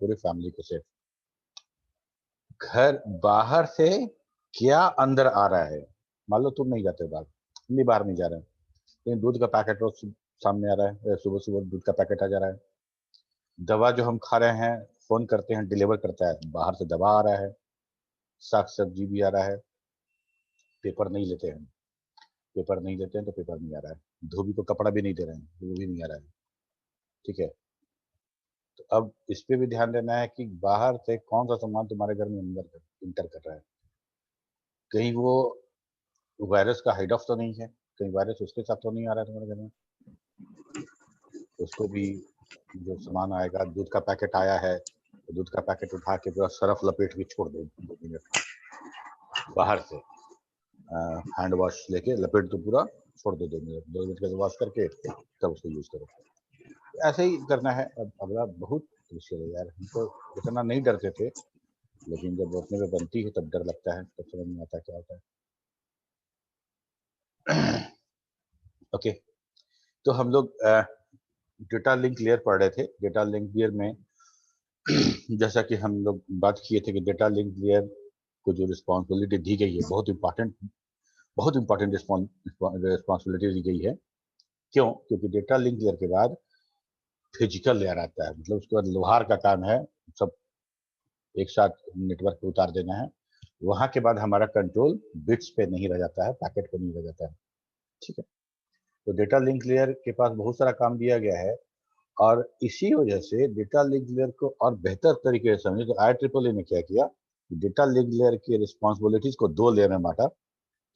पूरी फैमिली को सेफ। घर बाहर से क्या अंदर आ रहा है, मान लो तुम नहीं जाते बाहर, तुम भी बाहर नहीं जा रहे हैं, लेकिन दूध का पैकेट रोज सामने आ रहा है, सुबह सुबह दूध का पैकेट आ जा रहा है। दवा जो हम खा रहे हैं, फोन करते हैं, डिलीवर करता है, बाहर से दवा आ रहा है, साग सब्जी भी आ रहा है। पेपर नहीं लेते हैं, पेपर नहीं लेते हैं तो पेपर नहीं आ रहा है। धोबी को कपड़ा भी नहीं दे रहे हैं, वो भी नहीं आ रहा है। ठीक है, तो अब इस पे भी ध्यान देना है कि बाहर से कौन सा सामान तुम्हारे घर में अंदर इंटर कर रहा है। कहीं वो वायरस का हाइड ऑफ तो नहीं है, कहीं वायरस उसके साथ तो नहीं आ रहा है तुम्हारे घर में। उसको भी जो सामान आएगा, दूध का पैकेट आया है तो दूध का पैकेट उठा के पूरा सरफ लपेट के छोड़ दो 2 मिनट बाहर से, हैंड वॉश लेके लपेट दो पूरा, छोड़ दो 2 मिनट के वॉश करके तब उसको यूज करो। ऐसे ही करना है। अब अगला बहुत मुश्किल है यार, हम तो इतना नहीं डरते थे, लेकिन जब अपने पे बनती है तब डर लगता है, तब समझ में आता क्या होता है। ओके, तो हम लोग डेटा लिंक लेयर पढ़ रहे थे। डेटा लिंक लेयर में जैसा कि हम लोग बात किए थे कि डेटा लिंक लेयर को जो रिस्पॉन्सिबिलिटी दी गई है, बहुत इंपॉर्टेंट रिस्पॉन्सिबिलिटी दी गई है। क्यों? क्योंकि डेटा लिंक लेयर के बाद फिजिकल लेयर आता है, मतलब उसके बाद लोहार का काम है सब एक साथ नेटवर्क पे उतार देना है। वहां के बाद हमारा कंट्रोल बिट्स पे नहीं रह जाता है, पैकेट पे नहीं रह जाता है। ठीक है, तो डेटा लिंक लेयर के पास बहुत सारा काम दिया गया है, और इसी वजह से डेटा लिंक लेयर को और बेहतर तरीके से समझे तो IEEE ने क्या किया, डेटा लिंक लेयर की रिस्पॉन्सिबिलिटीज को 2 लेयर में बांटा।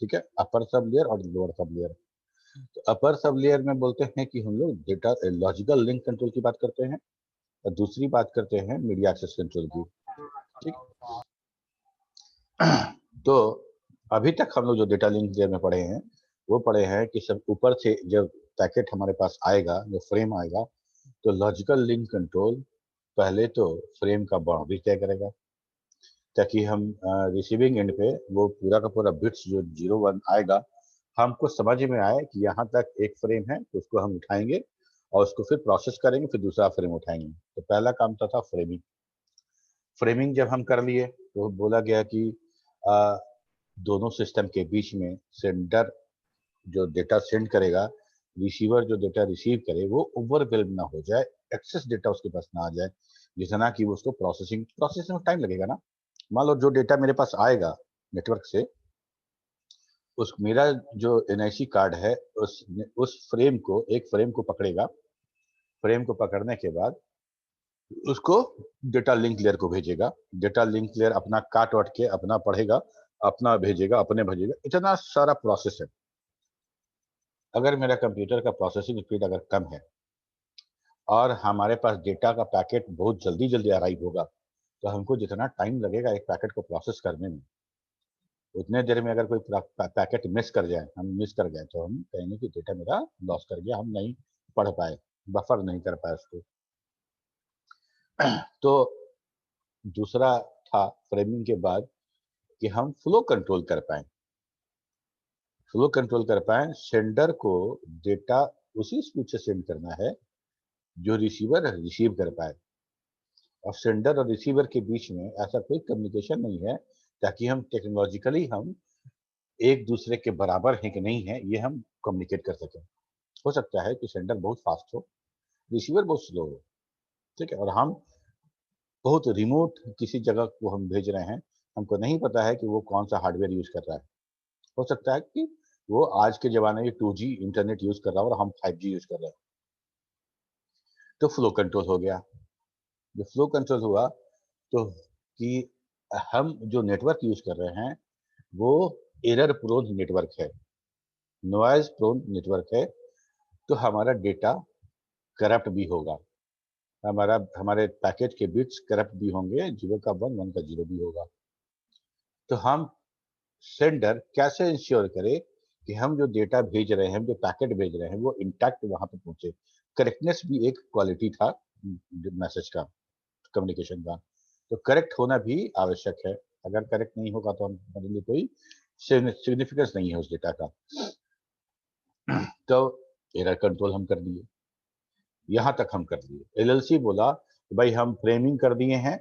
ठीक है, अपर सब लेयर और लोअर सब लेयर। तो अपर सब लेयर में बोलते हैं कि हम लोग डेटा लॉजिकल लिंक कंट्रोल की बात करते हैं, और दूसरी बात करते हैं मीडिया एक्सेस कंट्रोल की। ठीक, तो अभी तक हम लोग जो डेटा लिंक लेयर में पढ़े हैं, वो पढ़े हैं कि सब ऊपर से जब पैकेट हमारे पास आएगा, जो फ्रेम आएगा, तो लॉजिकल लिंक कंट्रोल पहले तो फ्रेम का बाउंड्री तय करेगा, ताकि हम रिसीविंग एंड पे वो पूरा का पूरा बिट्स जो 0 1 आएगा, हमको समझ में आए कि यहाँ तक एक फ्रेम है, तो उसको हम उठाएंगे और उसको फिर प्रोसेस करेंगे, फिर दूसरा फ्रेम उठाएंगे। तो पहला काम था फ्रेमिंग। फ्रेमिंग जब हम कर लिए तो बोला गया कि दोनों सिस्टम के बीच में सेंडर जो डेटा सेंड करेगा, रिसीवर जो डेटा रिसीव करे, वो ओवरवेल्म ना हो जाए, एक्सेस डेटा उसके पास ना आ जाए, जितना कि वो उसको प्रोसेसिंग में टाइम लगेगा ना। मान लो जो डेटा मेरे पास आएगा नेटवर्क से, उस मेरा जो NIC कार्ड है, उस फ्रेम को, एक फ्रेम को पकड़ेगा। फ्रेम को पकड़ने के बाद उसको डेटा लिंक लेयर को भेजेगा। डेटा लिंक लेयर अपना काट वाट के अपना पढ़ेगा, अपना भेजेगा, अपने भेजेगा। इतना सारा प्रोसेस है। अगर मेरा कंप्यूटर का प्रोसेसिंग स्पीड अगर कम है और हमारे पास डेटा का पैकेट बहुत जल्दी जल्दी अराइव होगा, तो हमको जितना टाइम लगेगा एक पैकेट को प्रोसेस करने में, उतने देर में अगर कोई पैकेट मिस कर जाए, हम मिस कर गए, तो हम कहेंगे कि डेटा मेरा लॉस कर गया, हम नहीं पढ़ पाए, बफर नहीं कर पाए उसको। तो दूसरा था फ्रेमिंग के बाद कि हम फ्लो कंट्रोल कर पाए। फ्लो कंट्रोल कर पाए, सेंडर को डेटा उसी स्पीड से सेंड करना है जो रिसीवर रिसीव कर पाए, और सेंडर और रिसीवर के बीच में ऐसा कोई कम्युनिकेशन नहीं है, ताकि हम टेक्नोलॉजिकली हम एक दूसरे के बराबर हैं कि नहीं है, ये हम कम्युनिकेट कर सकें। हो सकता है कि सेंडर बहुत फास्ट हो, रिसीवर बहुत स्लो हो। ठीक है, और हम बहुत रिमोट किसी जगह को हम भेज रहे हैं, हमको नहीं पता है कि वो कौन सा हार्डवेयर यूज कर रहा है। हो सकता है कि वो आज के जमाने में 2G इंटरनेट यूज कर रहा हो और हम 5G यूज कर रहे हैं। तो फ्लो कंट्रोल हो गया। जो फ्लो कंट्रोल हुआ, तो कि हम जो नेटवर्क यूज कर रहे हैं वो एरर प्रोन नेटवर्क है, नॉइज प्रोन नेटवर्क है, तो हमारा डेटा करप्ट भी होगा, हमारे पैकेज के बिट्स करप्ट भी होंगे, 0 का 1 1 का 0 भी होगा। तो हम सेंडर कैसे इंश्योर करे कि हम जो डेटा भेज रहे हैं, जो पैकेट भेज रहे हैं, वो इंटैक्ट वहां पे पहुंचे। करेक्टनेस भी एक क्वालिटी था मैसेज का, कम्युनिकेशन का। तो करेक्ट होना भी आवश्यक है। अगर करेक्ट नहीं होगा तो हमारे लिए कोई सिग्निफिकेंस नहीं है उस डेटा का। तो एरर कंट्रोल हम कर दिए, यहां तक हम कर दिए। LLC बोला भाई हम फ्रेमिंग कर दिए हैं,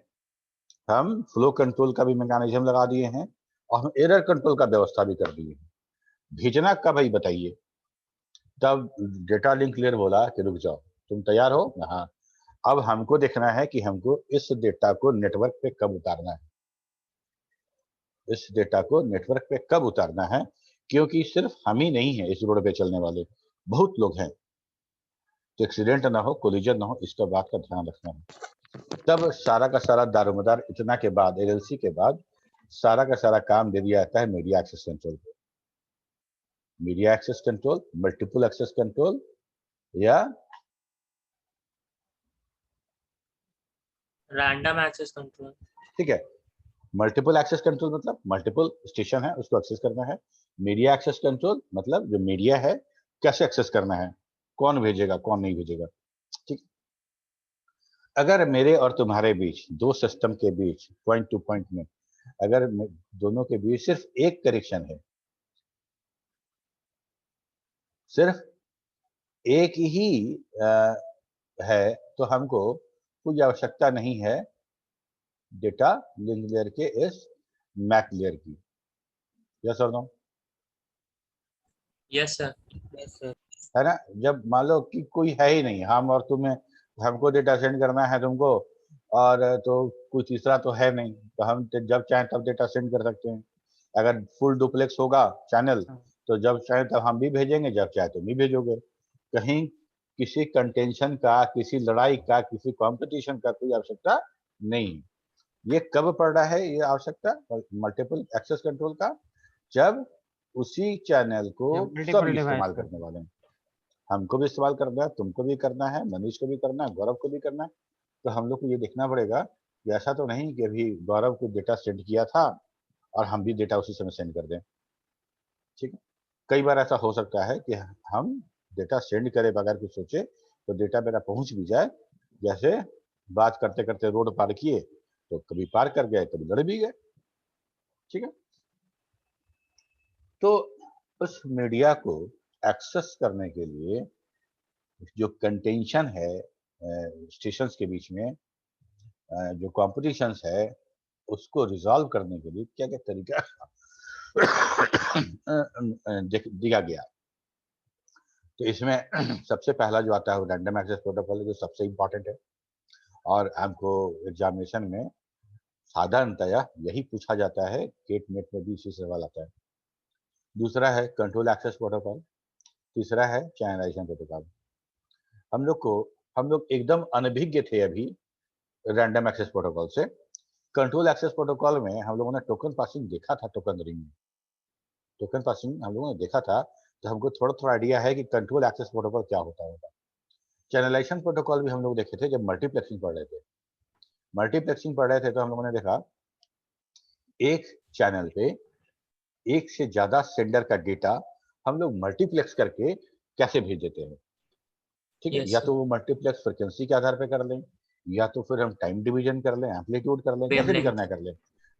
हम फ्लो कंट्रोल का भी मैकेनिज्म लगा दिए हैं, और हम एरर कंट्रोल का व्यवस्था भी कर दिए हैं। भेजना कब है बताइए? तब डेटा लिंक लेयर बोला कि रुक जाओ, तुम तैयार हो? हाँ। अब हमको देखना है कि हमको इस डेटा को नेटवर्क पे कब उतारना है, इस डेटा को नेटवर्क पे कब उतारना है, क्योंकि सिर्फ हम ही नहीं है इस रोड पे चलने वाले, बहुत लोग हैं। तो एक्सीडेंट ना हो, कोलिजन ना हो, इसका बात का ध्यान रखना है। तब सारा का सारा दारोमदार इतना के बाद, एलएलसी के बाद सारा का सारा काम दे दिया जाता है मीडिया एक्सेस कंट्रोल को। Media access control, multiple access control, या रैंडम एक्सेस कंट्रोल। ठीक है, मल्टीपल एक्सेस कंट्रोल मतलब मल्टीपल स्टेशन है उसको एक्सेस करना है। मीडिया एक्सेस कंट्रोल मतलब जो मीडिया है कैसे एक्सेस करना है, कौन भेजेगा कौन नहीं भेजेगा। ठीक, अगर मेरे और तुम्हारे बीच, दो सिस्टम के बीच पॉइंट टू पॉइंट में, अगर दोनों के बीच सिर्फ एक कनेक्शन है, सिर्फ एक ही है, तो हमको कोई आवश्यकता नहीं है डेटा लिंक लेयर के इस मैक लेयर की। यस और नो? Yes sir. है ना? जब मान लो कि कोई है ही नहीं, हम और तुम्हें, हमको डेटा सेंड करना है तुमको, और तो कोई तीसरा तो है नहीं, तो हम जब चाहे तब डेटा सेंड कर सकते हैं। अगर फुल डुप्लेक्स होगा चैनल, तो जब चाहे तब हम भी भेजेंगे, जब चाहे तुम भी भेजोगे। कहीं किसी कंटेंशन का, किसी लड़ाई का, किसी कंपटीशन का कोई आवश्यकता नहीं। ये कब पड़ रहा है ये आवश्यकता मल्टीपल एक्सेस कंट्रोल का? जब उसी चैनल को सब इस्तेमाल करने वाले हैं। हमको भी इस्तेमाल करना है, तुमको भी करना है, मनीष को भी करना है, गौरव को भी करना है। तो हम लोग को ये देखना पड़ेगा कि ऐसा तो नहीं कि अभी गौरव को डेटा सेंड किया था और हम भी डेटा उसी समय सेंड कर दें। ठीक है, कई बार ऐसा हो सकता है कि हम डेटा सेंड करे बगैर कुछ सोचे तो डेटा मेरा पहुंच भी जाए। जैसे बात करते करते रोड पार किए, तो कभी पार कर गए, कभी लड़ भी गए। ठीक है, तो उस मीडिया को एक्सेस करने के लिए जो कंटेंशन है स्टेशंस के बीच में, जो कॉम्पिटिशन्स है, उसको रिजॉल्व करने के लिए क्या क्या तरीका दिया गया। तो इसमें सबसे पहला जो आता है वो रैंडम एक्सेस प्रोटोकॉल है, जो सबसे इम्पोर्टेंट है, और हमको एग्जामिनेशन में साधारणतया यही पूछा जाता है, गेट नेट में भी इसी सवाल आता है। दूसरा है कंट्रोल एक्सेस प्रोटोकॉल, तीसरा है चैनलाइजेशन प्रोटोकॉल। हम लोग एकदम अनभिज्ञ थे अभी रैंडम एक्सेस प्रोटोकॉल से। कंट्रोल एक्सेस प्रोटोकॉल में हम लोगों ने टोकन पासिंग देखा था, टोकन रिंग में टोकन पासिंग हम लोगों ने देखा था, तो हमको थोड़ा थोड़ा आइडिया है कि कंट्रोल एक्सेस प्रोटोकॉल क्या होता होगा। चैनलाइजेशन प्रोटोकॉल भी हम लोग देखे थे जब मल्टीप्लेक्सिंग पढ़ रहे थे। मल्टीप्लेक्सिंग पढ़ रहे थे तो हम लोगों ने देखा एक चैनल पे एक से ज्यादा सेंडर का डेटा हम लोग मल्टीप्लेक्स करके कैसे भेज देते हैं। ठीक है, या तो वो मल्टीप्लेक्स फ्रिक्वेंसी के आधार पे कर लें, या तो फिर हम टाइम डिवीजन कर लें, एम्पलीट्यूड कर लें, कैसे भी करना है कर लें।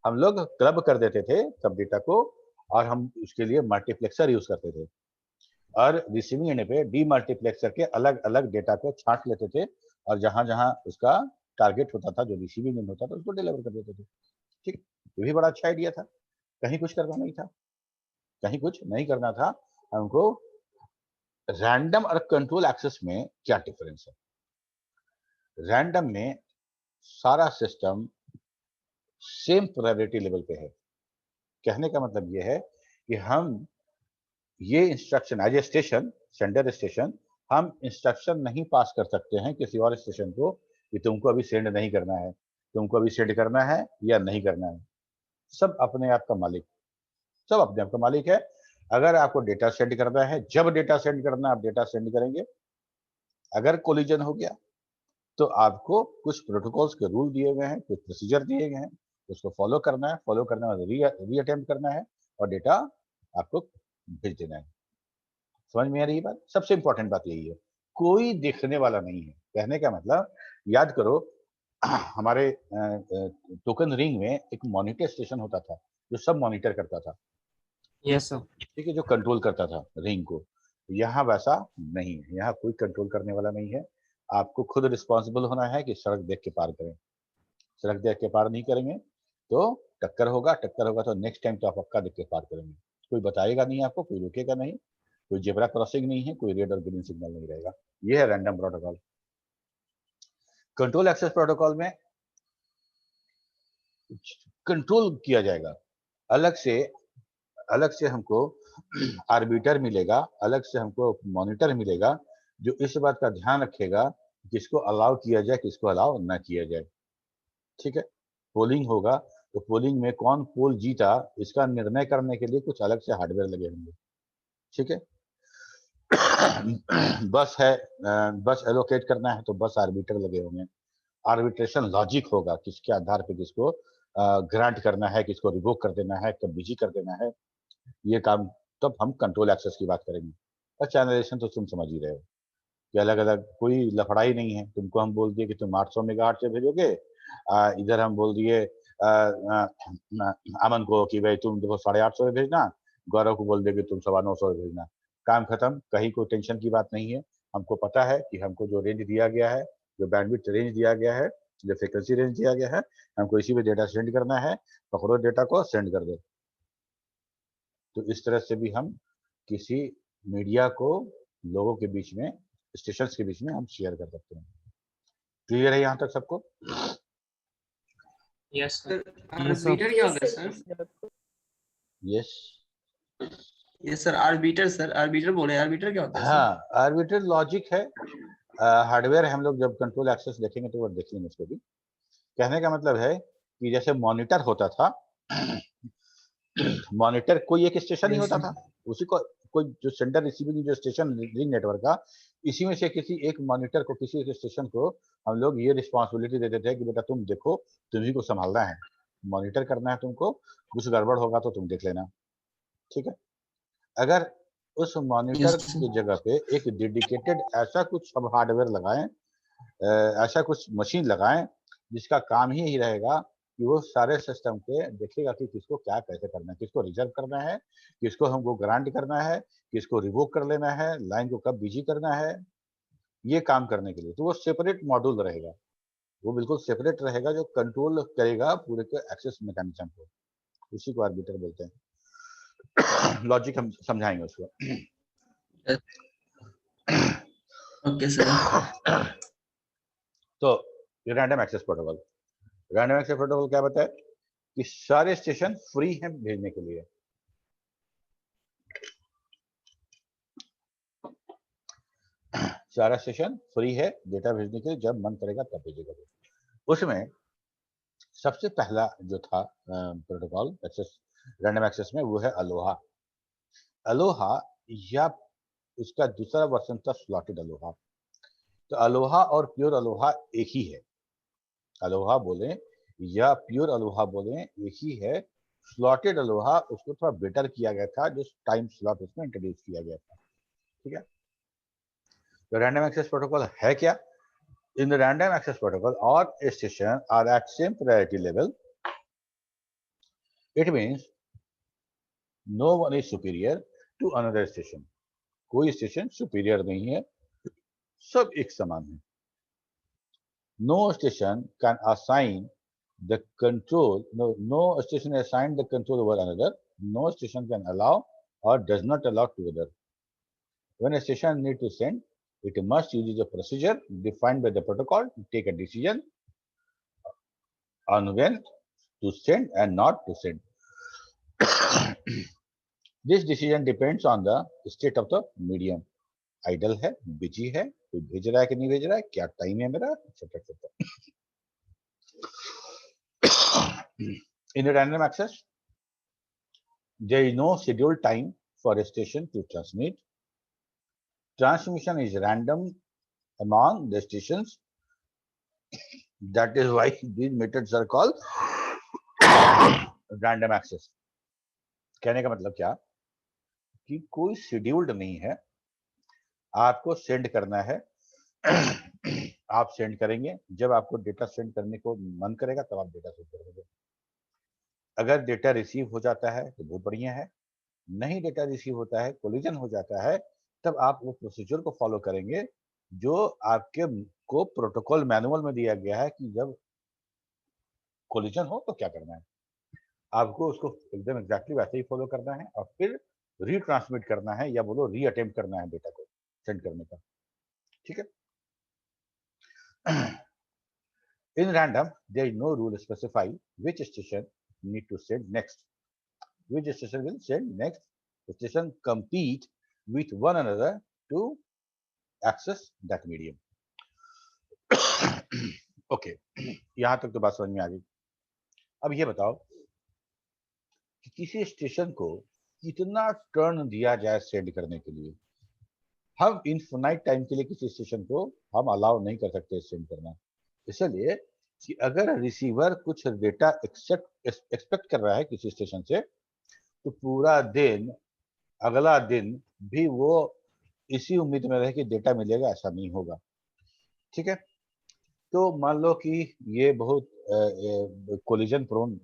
हम लोग क्लब कर देते थे सब डेटा को, और हम उसके लिए मल्टीप्लेक्सर यूज करते थे, और रिसीविंग एंड पे डीमल्टीप्लेक्स करके अलग अलग डेटा को छांट लेते थे, और जहां जहां उसका टारगेट होता था, जो रिसीविंग एंड होता था, उसको डिलीवर कर देते थे। ठीक, ये भी बड़ा अच्छा आइडिया था। कहीं कुछ करना नहीं था, कहीं कुछ नहीं करना था हमको। रैंडम और कंट्रोल एक्सेस में क्या डिफरेंस है? रैंडम में सारा सिस्टम सेम प्रायोरिटी लेवल पे है। कहने का मतलब ये है कि हम ये instruction as a station, sender station, हम इंस्ट्रक्शन नहीं पास कर सकते हैं किसी और स्टेशन को कि तुमको अभी सेंड नहीं करना है, तुमको अभी सेंड करना है या नहीं करना है। सब अपने आप का मालिक, सब अपने आप का मालिक है। अगर आपको डेटा सेंड करना है, जब डेटा सेंड करना है आप डेटा सेंड करेंगे। अगर कोलिजन हो गया तो आपको कुछ प्रोटोकॉल्स के रूल दिए गए हैं, कुछ प्रोसीजर दिए गए हैं, उसको फॉलो करना है, फॉलो करने के बाद री अटेम्प्ट करना है, और डेटा आपको भेज देना है। समझ में आ रही है बात? सबसे इंपॉर्टेंट बात यही है, कोई देखने वाला नहीं है। कहने का मतलब, याद करो हमारे टोकन रिंग में एक मॉनिटर स्टेशन होता था जो सब मॉनिटर करता था। Yes sir. ठीक है, जो कंट्रोल करता था रिंग को। यहाँ वैसा नहीं है, यहाँ कोई कंट्रोल करने वाला नहीं है। आपको खुद रिस्पॉन्सिबल होना है कि सड़क देख के पार करें। सड़क देख के पार नहीं करेंगे तो टक्कर होगा तो नेक्स्ट टाइम तो आप पक्का देख के पार करेंगे। कोई बताएगा नहीं आपको, कोई रुकेगा नहीं, कोई जेब्रा क्रॉसिंग नहीं है, कोई रेड और ग्रीन सिग्नल नहीं रहेगा। ये है random protocol. Control access protocol में कंट्रोल किया जाएगा, अलग से हमको आर्बिटर मिलेगा, अलग से हमको मॉनिटर मिलेगा जो इस बात का ध्यान रखेगा किसको अलाउ किया जाए, किसको अलाउ ना किया जाए। ठीक है, पोलिंग होगा तो पोलिंग में कौन पोल जीता इसका निर्णय करने के लिए कुछ अलग से हार्डवेयर लगे होंगे। ठीक है, बस है, बस एलोकेट करना है तो बस आर्बिटर लगे होंगे। आर्बिट्रेशन लॉजिक होगा, किसके आधार पे किसको ग्रांट करना है, किसको रिवोक कर देना है, कब बिजी कर देना है, ये काम तब हम कंट्रोल एक्सेस की बात करेंगे। और चैनलाइजेशन तो तुम समझ ही रहे हो कि अलग अलग कोई लफड़ा ही नहीं है। तुमको हम बोल दिए कि तुम 800 मेगाहर्ट्ज से भेजोगे, इधर हम बोल दिए अमन को कि भाई तुम देखो 850 में भेजना, गौरव को बोल दिए कि तुम 950 में भेजना। काम खत्म, कहीं कोई टेंशन की बात नहीं है। हमको पता है कि हमको जो रेंज दिया गया है, जो बैंडविड्थ रेंज दिया गया है, जो फ्रिक्वेंसी रेंज दिया गया है, हमको इसी में डेटा सेंड करना है। पकड़ो डेटा को, सेंड कर दो। तो इस तरह से भी हम किसी मीडिया को लोगों के बीच में, स्टेशन के बीच में हम शेयर कर सकते हैं। क्लियर है यहाँ तक सबको? Yes, sir. आर्बिटर क्या होता है सर? यस, ये सर आर्बिटर, सर आर्बिटर बोले, आर्बिटर क्या होता है सर? हाँ, आर्बिटर लॉजिक है। हार्डवेयर हम लोग जब कंट्रोल एक्सेस देखेंगे तो वो देख लेंगे उसको भी। कहने का मतलब है कि जैसे मॉनिटर होता था, मॉनिटर कोई एक स्टेशन ही Yes, होता sir. था, उसी को कोई जो सेंटर रिसीविंग जो स्टेशन रिंग नेटवर्क का, इसी में से किसी एक मॉनिटर को, किसी एक स्टेशन को हम लोग ये रिस्पॉन्सिबिलिटी दे देते हैं कि बेटा तुम देखो, तुम्ही को संभालना है, मॉनिटर करना है तुमको, कुछ गड़बड़ होगा तो तुम देख लेना। ठीक है, अगर उस मॉनिटर Yes, sir. की जगह पे एक डेडिकेटेड ऐसा कुछ हम हार्डवेयर लगाएं, ऐसा कुछ मशीन लगाएं जिसका काम ही यही रहेगा कि वो सारे सिस्टम के देखेगा कि किसको क्या कैसे करना है, किसको रिजर्व करना है, किसको हमको ग्रांट करना है, किसको रिवोक कर लेना है, लाइन को कब बिजी करना है, ये काम करने के लिए। तो वो सेपरेट मॉड्यूल रहेगा, वो बिल्कुल सेपरेट रहेगा जो कंट्रोल करेगा पूरे के एक्सेस मैकेनिज्म को। उसी को आर्बिटर बोलते हैं। लॉजिक हम समझाएंगे उसको। Okay, sir. तो random access protocol, random access protocol क्या बताए कि सारे स्टेशन फ्री हैं भेजने के लिए। सारा स्टेशन फ्री है डेटा भेजने के लिए, जब मन करेगा तब भेजेगा। उसमें सबसे पहला जो था प्रोटोकॉल एक्सेस, रैंडम एक्सेस में, वो है अलोहा। अलोहा या उसका दूसरा वर्जन था स्लॉटेड अलोहा। तो अलोहा और प्योर अलोहा एक ही है। अलोहा बोले या प्योर अलोहा बोले एक ही है। स्लॉटेड अलोहा उसको थोड़ा बेटर किया गया था, जो टाइम स्लॉट उसमें इंट्रोड्यूस किया गया था। ठीक है, तो रैंडम एक्सेस प्रोटोकॉल है क्या? In the random access protocol, all stations are at same priority level. It means no one is superior to another station. कोई स्टेशन सुपीरियर नहीं है, सब एक समान है। No station can assign the control. No station assign the control over another. No station can allow or does not allow to other. When a station need to send, it must use a procedure defined by the protocol to take a decision on when to send and not to send. This decision depends on the state of the medium. Idle है, busy है, कोई भेज रहा है कि नहीं भेज रहा है, क्या टाइम है मेरा, etc, etc. In a random access, there is no scheduled time for a station to transmit. Transmission is random among the stations. That is why these methods are called random access. कहने का मतलब क्या कि कोई scheduled नहीं है, आपको send करना है, आप सेंड करेंगे, जब आपको डेटा सेंड करने को मन करेगा तब आप डेटा सेंड करेंगे। अगर डेटा रिसीव हो जाता है तो बहुत बढ़िया है, नहीं डेटा रिसीव होता है, कोलिजन हो जाता है, तब आप वो प्रोसीजर को फॉलो करेंगे जो आपके को प्रोटोकॉल मैनुअल में दिया गया है कि जब कोलिजन हो तो क्या करना है। आपको उसको एकदम एग्जैक्टली वैसे ही फॉलो करना है और फिर रीट्रांसमिट करना है या बोलो रीअटेम्प्ट करना है डेटा को सेंड करने का। ठीक है। In random, there is no rule specify which station need to send next. Which station will send next? Station compete with one another to access that medium. Okay, यहाँ तक तो बात समझ में आ गई। अब ये बताओ कि किसी स्टेशन को कितना टर्न दिया जाए सेंड करने के लिए। हम इनफिनाइट टाइम के लिए किसी स्टेशन को हम अलाउ नहीं कर सकते सेंड करना, इसलिए कि अगर रिसीवर कुछ डेटा एक्सपेक्ट कर रहा है किसी स्टेशन से, तो पूरा दिन अगला दिन भी वो इसी उम्मीद में रहे कि डेटा मिलेगा, ऐसा नहीं होगा। ठीक है। तो मान लो कि ये बहुत कोलिजन प्रोन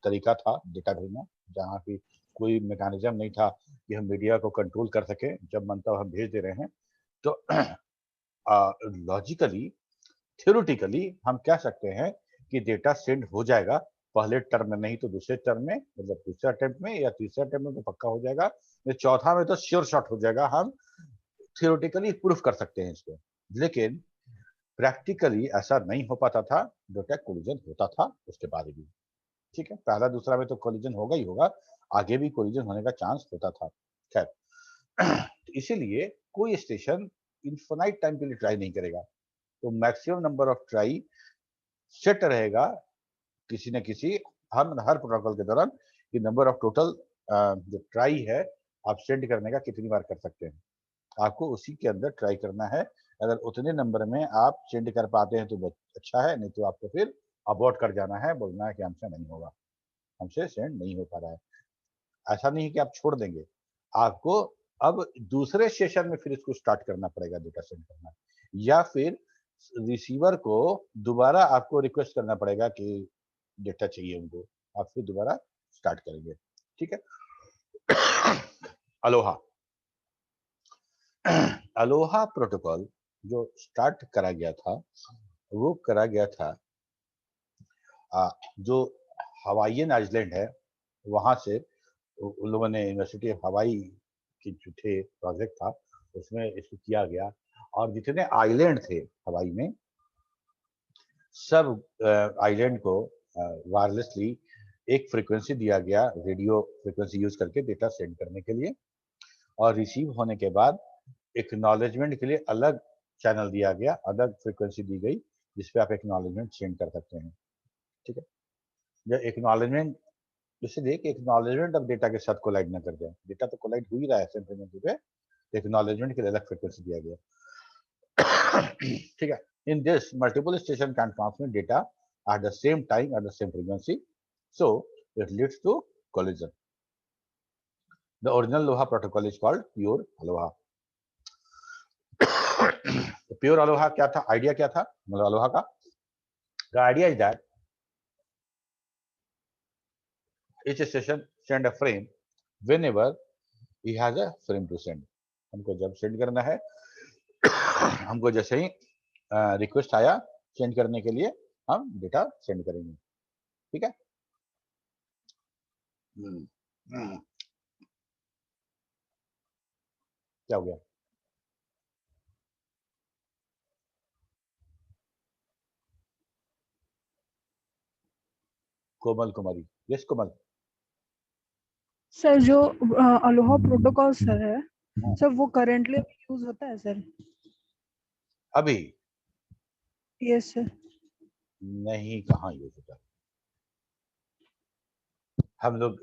तरीका था डेटा भेजना, जहाँ की कोई मैकेनिज्म नहीं था कि हम मीडिया को कंट्रोल कर सके, जब मन तब हम भेज दे रहे हैं। तो लॉजिकली थ्योरेटिकली हम कह सकते हैं कि डेटा सेंड हो जाएगा, पहले टर्म में नहीं तो दूसरे टर्म में, मतलब दूसरे अटेम्प्ट में या तीसरे अटेम्प्ट में तो पक्का हो जाएगा, या चौथा में तो श्योर शॉट हो जाएगा। हम थ्योरेटिकली प्रूफ कर सकते हैं इसको, लेकिन प्रैक्टिकली ऐसा नहीं हो पाता था। डेटा कोलिजन होता था उसके बाद भी। ठीक है, पहला दूसरा में तो कोलिजन होगा ही होगा, आगे भी कोलिजन होने का चांस होता था। खैर, इसीलिए कोई स्टेशन इनफिनाइट टाइम के लिए ट्राई नहीं करेगा, तो maximum number of try set रहेगा किसी न किसी हम हर प्रोटोकॉल के दौरान कि नंबर ऑफ टोटल जो ट्राई है आप सेंड करने का कितनी बार कर सकते हैं, आपको उसी के अंदर ट्राई करना है। अगर उतने नंबर में आप सेंड कर पाते हैं तो बहुत अच्छा है, नहीं तो आपको फिर अबॉर्ट कर जाना है, बोलना है कि हमसे नहीं होगा, हमसे सेंड नहीं हो पा रहा है। ऐसा नहीं है कि आप छोड़ देंगे, आपको अब दूसरे सेशन में फिर इसको स्टार्ट करना पड़ेगा डेटा सेंड करना, या फिर रिसीवर को दोबारा आपको रिक्वेस्ट करना पड़ेगा कि डेटा चाहिए उनको, आप फिर दोबारा स्टार्ट करेंगे। ठीक है। अलोहा अलोहा प्रोटोकॉल जो स्टार्ट करा गया था, वो करा गया था जो हवाईयन आइलैंड है वहां से उन लोगों ने यूनिवर्सिटी ऑफ हवाई की जो थे प्रोजेक्ट था उसमें इसको किया गया, और जितने आइलैंड थे हवाई में सब आइलैंड को वायरलेसली एक फ्रीक्वेंसी दिया गया, रेडियो फ्रीक्वेंसी यूज करके डेटा सेंड करने के लिए, और रिसीव होने के बाद एक्नॉलेजमेंट के लिए अलग चैनल दिया गया, अलग फ्रीक्वेंसी दी गई जिसपे आप एक्नॉलेजमेंट सेंड कर सकते हैं। ठीक है। जब एक्नॉलेजमेंट इसलिए कि एक्नॉलेजमेंट अब डेटा के साथ कोलाइड ना कर जाए, डेटा तो कोलाइड हो ही रहा है सेम फ्रीक्वेंसी पे, एक्नॉलेजमेंट के लिए अलग फ्रीक्वेंसी दिया गया। ठीक है। In this multiple station can transmit data at the same time at the same frequency, so it leads to collision. The original aloha protocol is called pure aloha. तो pure aloha क्या था, idea क्या था मतलब aloha का? The idea is that each station send a frame whenever he has a frame to send। हमको जब send करना है हमको जैसे ही रिक्वेस्ट आया सेंड करने के लिए हम डेटा सेंड करेंगे। ठीक है। क्या हो गया? कोमल कुमारी, यस कोमल। सर जो अलोहा प्रोटोकॉल सर है सर, वो करेंटली यूज होता है सर? अभी यस सर। नहीं, कहाँ यूज होता है? हम लोग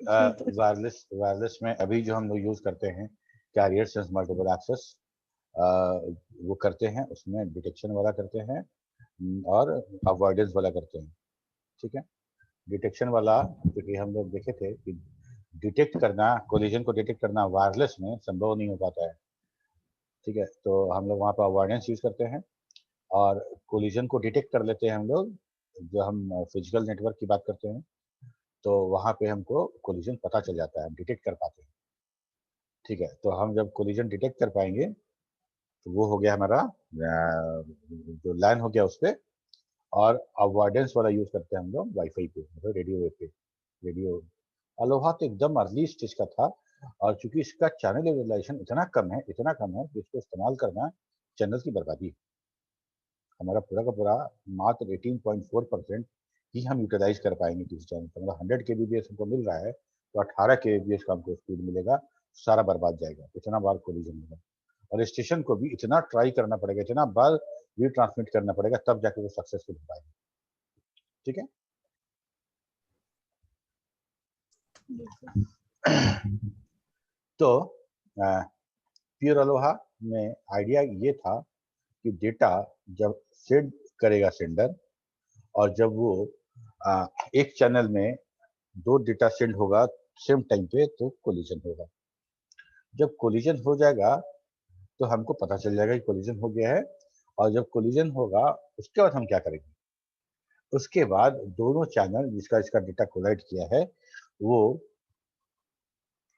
वायरलेस में अभी जो हम लोग यूज करते हैं कैरियर सेंस मल्टीपल एक्सेस, वो करते हैं, उसमें डिटेक्शन वाला करते हैं और अवॉइडेंस वाला करते हैं। ठीक है। डिटेक्शन वाला क्योंकि हम लोग देखे थे कि डिटेक्ट करना, कोलिजन को डिटेक्ट करना वायरलेस में संभव नहीं हो पाता है। ठीक है। तो हम लोग वहाँ पर अवॉइडेंस यूज करते हैं और कोलिजन को डिटेक्ट कर लेते हैं हम लोग, जो हम फिजिकल नेटवर्क की बात करते हैं तो वहाँ पे हमको कोलिजन पता चल जाता है, हम डिटेक्ट कर पाते हैं। ठीक है। तो हम जब कोलिजन डिटेक्ट कर पाएंगे तो वो हो गया हमारा जो लैन हो गया उस पे, और अवॉइडेंस वाला यूज करते हैं हम लोग वाईफाई पे, मतलब रेडियो पे। रेडियो अलोहा तो एकदम अर्ली स्टेज का था, और चूंकि इसका चैनल यूटिलाइजेशन इतना कम है कि इसको इस्तेमाल करना चैनल की बर्बादी है। हमारा पूरा का पूरा मात्र 18.4% ही हम यूटिलाइज कर पाएंगे किसी चैनल पर। मतलब 100 kbps हमको मिल रहा है, तो 18 kbps का हमको स्पीड मिलेगा, सारा बर्बाद जाएगा, इतना बार कोलिजन होगा। और स्टेशन को भी इतना ट्राई करना पड़ेगा, इतना बार रीट्रांसमिट करना पड़ेगा, तब जाके वो सक्सेसफुल हो पाएगा। ठीक है। तो प्योर अलोहा में आइडिया ये था कि डेटा जब सेंड करेगा सेंडर, और जब वो एक चैनल में 2 डेटा सेंड होगा सेम टाइम पे, तो कोलिजन होगा। जब कोलिजन हो जाएगा तो हमको पता चल जाएगा कि कोलिजन हो गया है, और जब कोलिजन होगा उसके बाद हम क्या करेंगे? उसके बाद दोनों चैनल जिसका इसका डेटा कोलाइड किया है, वो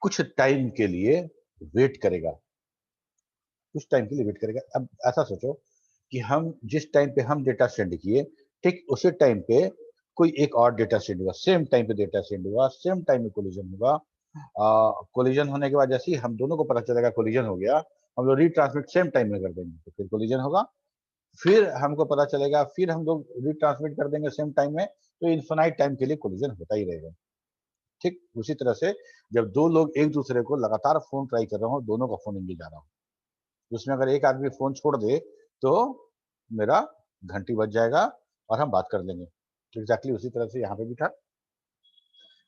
कुछ टाइम के लिए वेट करेगा, कुछ टाइम के लिए वेट करेगा। अब ऐसा सोचो कि हम जिस टाइम पे हम डेटा सेंड किए, ठीक उसी टाइम पे कोई एक और डेटा सेंड हुआ, सेम टाइम पे डेटा सेंड हुआ, सेम टाइम में कोलिजन हुआ। कोलिजन होने के बाद जैसे ही हम दोनों को पता चलेगा कोलिजन हो गया, हम लोग रीट्रांसमिट सेम टाइम में कर देंगे, तो फिर कोलिजन होगा। फिर हमको पता चलेगा, फिर हम लोग रीट्रांसमिट कर देंगे सेम टाइम में, तो इन्फिनाइट टाइम के लिए कोलिजन होता ही रहेगा। ठीक उसी तरह से जब दो लोग एक दूसरे को लगातार फोन ट्राई कर रहे हो, दोनों का फोन एंगेज आ रहा हो, उसमें अगर एक आदमी फोन छोड़ दे तो मेरा घंटी बज जाएगा और हम बात कर लेंगे। एग्जैक्टली उसी तरह से यहाँ पे भी था।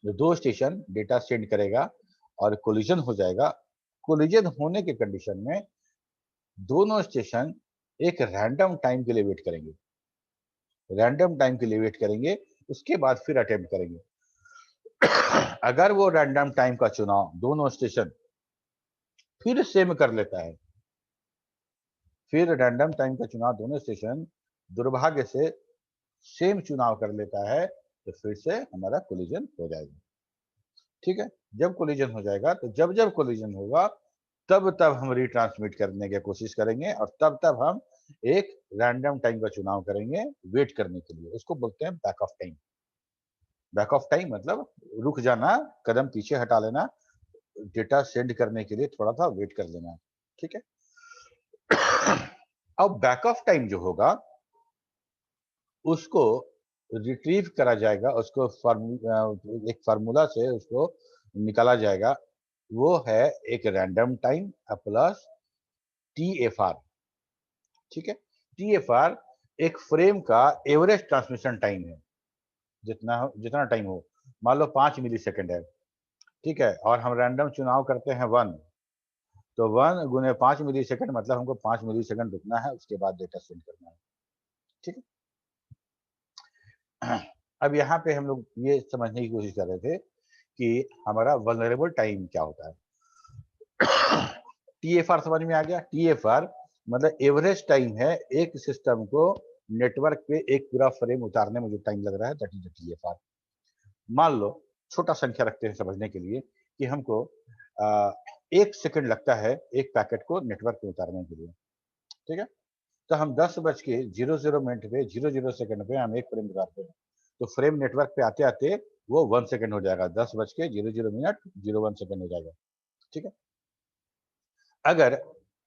जो 2 स्टेशन डेटा सेंड करेगा और कोलिजन हो जाएगा, कोलिजन होने के कंडीशन में दोनों स्टेशन एक रैंडम टाइम के लिए वेट करेंगे, रैंडम टाइम के लिए वेट करेंगे, उसके बाद फिर अटेम्प्ट करेंगे। अगर वो रैंडम टाइम का चुनाव दोनों स्टेशन फिर सेम कर लेता है, फिर रैंडम टाइम का चुनाव दोनों स्टेशन दुर्भाग्य से सेम चुनाव कर लेता है, तो फिर से हमारा कोलिजन हो जाएगा। ठीक है। जब कोलिजन हो जाएगा, तो जब जब कोलिजन होगा तब तब हम रीट्रांसमिट करने की कोशिश करेंगे, और तब तब हम एक रैंडम टाइम का चुनाव करेंगे वेट करने के लिए। उसको बोलते हैं back off time. Back off time मतलब रुक जाना, कदम पीछे हटा लेना, डेटा सेंड करने के लिए थोड़ा सा वेट कर लेना। ठीक है। अब बैक ऑफ टाइम जो होगा उसको रिट्रीव करा जाएगा, उसको एक फार्मूला से उसको निकाला जाएगा। वो है एक रैंडम टाइम प्लस TFR। ठीक है। TFR एक फ्रेम का एवरेज ट्रांसमिशन टाइम है, जितना टाइम हो। मान लो 5 मिली सेकेंड है, ठीक है, और हम रैंडम चुनाव करते हैं 1, तो 1 गुने 5 मिली सेकेंड मतलब हमको 5 मिली सेकेंड रुकना है, उसके बाद डेटा सेंड करना है। ठीक है। अब यहाँ पे हम लोग ये समझने की कोशिश कर रहे थे कि हमारा वल्नरेबल टाइम क्या होता है। TFR समझ में आ गया। TFR मतलब एवरेज टाइम है एक सिस्टम को नेटवर्क पे एक पूरा फ्रेम उतारने में जो टाइम लग रहा है, दैट इज TFR। मान लो छोटा संख्या रखते हैं समझने के लिए कि हमको 1 सेकंड लगता है एक पैकेट को नेटवर्क पे उतारने के लिए। ठीक है। तो हम 10:00 पे 00 सेकंड पे हम एक फ्रेम उतारते हैं, तो फ्रेम नेटवर्क पे आते आते वो 1 सेकंड हो जाएगा, 10:00 सेकंड हो जाएगा। ठीक है। अगर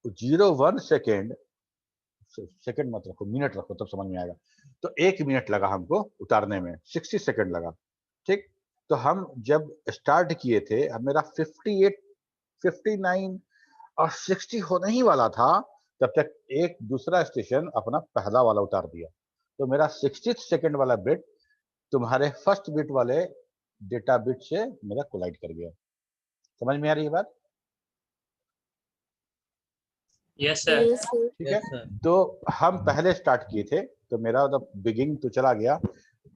01 सेकेंड, सेकेंड मत रखो, मिनट रखो, तब समझ में आएगा। तो 1 मिनट लगा हमको उतारने में, 60 सेकेंड लगा। ठीक। तो हम जब स्टार्ट किए थे, अब मेरा 58, 59 और 60 होने ही वाला था, तब तक एक दूसरा स्टेशन अपना पहला वाला उतार दिया, तो मेरा 60 सेकेंड वाला बिट तुम्हारे फर्स्ट बिट वाले डेटा बिट से मेरा कोलाइड कर गया। समझ में आ रही है बात? Yes, sir. Yes, sir. ठीक है। तो हम पहले स्टार्ट किए थे, तो मेरा बिगिन तो चला गया,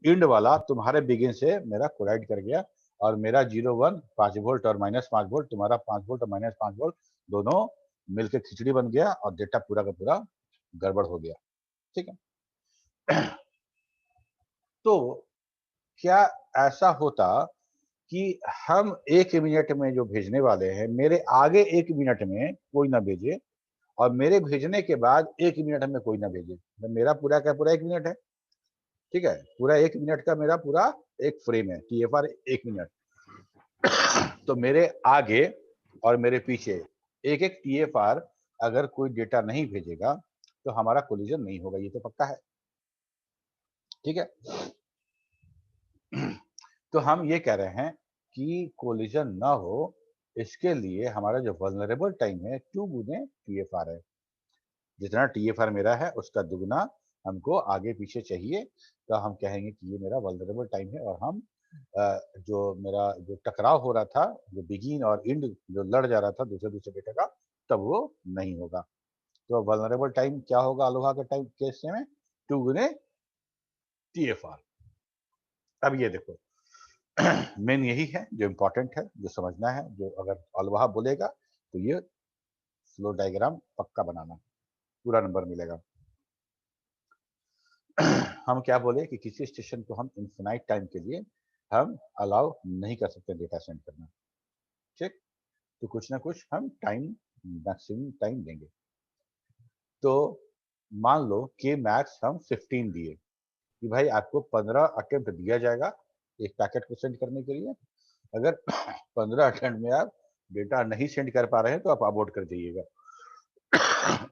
इंड वाला तुम्हारे बिगिन से मेरा कोलाइड कर गया, और मेरा 01 5 वोल्ट और -5 वोल्ट, तुम्हारा 5 वोल्ट और -5 वोल्ट दोनों मिलकर खिचड़ी बन गया, और डेटा पूरा का पूरा गड़बड़ हो गया। ठीक है। तो क्या ऐसा होता कि हम 1 मिनट में जो भेजने वाले हैं, मेरे आगे 1 मिनट में कोई ना भेजे, और मेरे भेजने के बाद 1 मिनट हमें कोई ना भेजे, तो मेरा पूरा का पूरा 1 मिनट है, ठीक है, पूरा 1 मिनट का मेरा पूरा एक फ्रेम है, TFR 1 मिनट। तो मेरे आगे और मेरे पीछे एक एक TFR अगर कोई डेटा नहीं भेजेगा तो हमारा कोलिजन नहीं होगा, ये तो पक्का है, ठीक है। तो हम ये कह रहे हैं कि कोलिजन ना हो, इसके लिए हमारा जो वल्नरेबल टाइम है 2 गुने TFR है। जितना TFR मेरा है उसका दुगना हमको आगे पीछे चाहिए, तो हम कहेंगे कि ये मेरा वल्नरेबल टाइम है, और हम जो मेरा जो टकराव हो रहा था, जो बिगिन और एंड जो लड़ जा रहा था दूसरे डेटा का, तब वो नहीं होगा। तो वल्नरेबल टाइम क्या होगा अलोहा के टाइम केस में? 2 गुने TFR। अब ये देखो मेन यही है जो इम्पोर्टेंट है, जो समझना है, जो अगर अलोहा बोलेगा तो ये फ्लो डायग्राम पक्का बनाना, पूरा नंबर मिलेगा। हम क्या बोले कि किसी स्टेशन को हम इन्फिनाइट टाइम के लिए हम अलाउ नहीं कर सकते डेटा सेंड करना, ठीक। तो कुछ ना कुछ हम टाइम, मैक्सिमम टाइम देंगे। तो मान लो कि मैक्स हम 15 दिए कि भाई आपको 15 अटेम्प्ट दिया जाएगा एक पैकेट को सेंड करने के लिए। अगर 15 अटेम्प्ट में आप डेटा नहीं सेंड कर पा रहे हैं तो आप अबॉर्ट कर जाइएगा।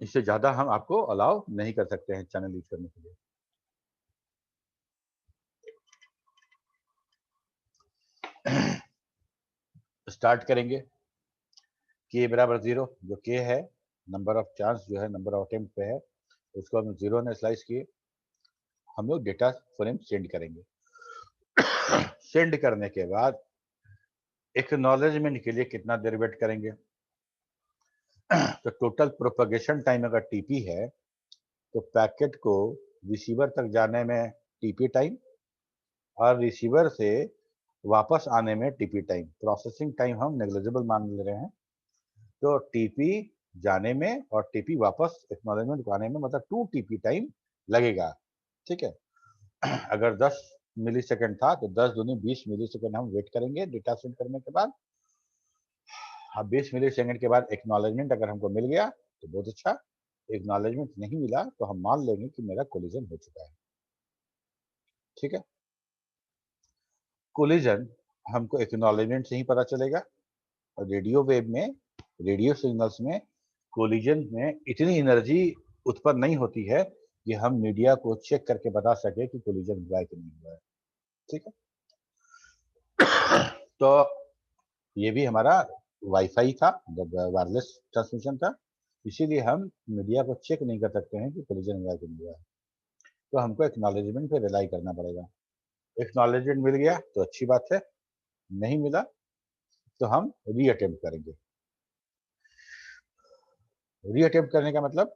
इससे ज्यादा हम आपको अलाउ नहीं कर सकते हैं चैनल यूज करने के लिए। स्टार्ट करेंगे k बराबर 0, जो k है नंबर ऑफ चांस जो है नंबर ऑफ अटेम्प्ट पे है, उसको हम 0 ने स्लाइस किए, हम लोग डेटा फ्रेम सेंड करेंगे। सेंड करने के बाद एक्नॉलेजमेंट के लिए कितना देर वेट करेंगे? तो टोटल प्रोपगेशन टाइम अगर TP है तो पैकेट को रिसीवर तक जाने में TP टाइम और रिसीवर से वापस आने में TP टाइम, प्रोसेसिंग टाइम हम नेग्लिजिबल मान ले रहे हैं। तो TP जाने में और TP वापस एक्नॉलेजमेंट को आने में मतलब 2 TP टाइम लगेगा, ठीक है। अगर 10 मिली सेकेंड था तो 10 दूनी 20 मिली सेकेंड हम वेट करेंगे डेटा सेंड करने के बाद। अब 20 मिली सेकेंड के बाद एक्नॉलेजमेंट अगर हमको मिल गया तो बहुत अच्छा, एक्नॉलेजमेंट नहीं मिला तो हम मान लेंगे कि मेरा कोलिजन हो चुका है, ठीक है। कोलिजन हमको एक्नॉलेजमेंट से ही पता चलेगा, और रेडियो वेव में, रेडियो सिग्नल्स में कोलिजन में इतनी एनर्जी उत्पन्न नहीं होती है कि हम मीडिया को चेक करके बता सके कि कोलिजन हुआ है कि नहीं हुआ है, ठीक है। तो ये भी हमारा वाईफाई था, जब वायरलेस ट्रांसमिशन था, इसीलिए हम मीडिया को चेक नहीं कर सकते हैं कि कोलिजन हुआ है कि नहीं हुआ है। तो हमको एक्नॉलेजमेंट पे रिलाई करना पड़ेगा। एक्नॉलेजमेंट मिल गया तो अच्छी बात है, नहीं मिला तो हम रीअटेम्प्ट करेंगे। रीअटेम्प्ट करने का मतलब